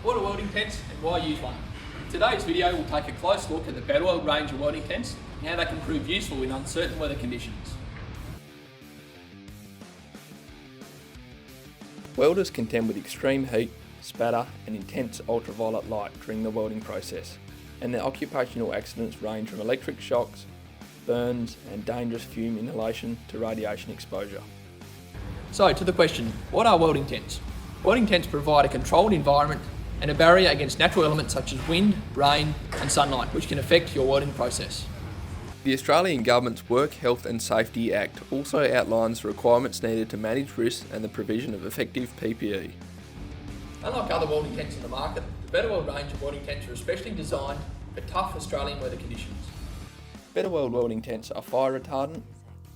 What are welding tents and why use one? In today's video we'll take a close look at the Betaweld range of welding tents and how they can prove useful in uncertain weather conditions. Welders contend with extreme heat, spatter and intense ultraviolet light during the welding process, and their occupational accidents range from electric shocks, burns and dangerous fume inhalation to radiation exposure. So to the question, what are welding tents? Welding tents provide a controlled environment and a barrier against natural elements such as wind, rain and sunlight, which can affect your welding process. The Australian Government's Work Health and Safety Act also outlines the requirements needed to manage risks and the provision of effective PPE. Unlike other welding tents in the market, the Betaweld range of welding tents are especially designed for tough Australian weather conditions. Betaweld welding tents are fire retardant,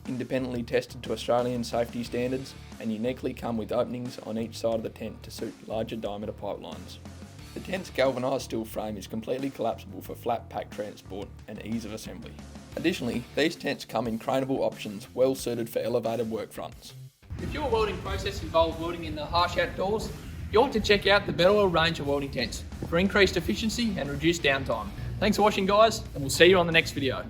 independently tested to Australian safety standards, and uniquely come with openings on each side of the tent to suit larger diameter pipelines. The tent's galvanised steel frame is completely collapsible for flat pack transport and ease of assembly. Additionally, these tents come in craneable options well suited for elevated work fronts. If your welding process involves welding in the harsh outdoors, you ought to check out the Betaweld range of welding tents for increased efficiency and reduced downtime. Thanks for watching guys, and we'll see you on the next video.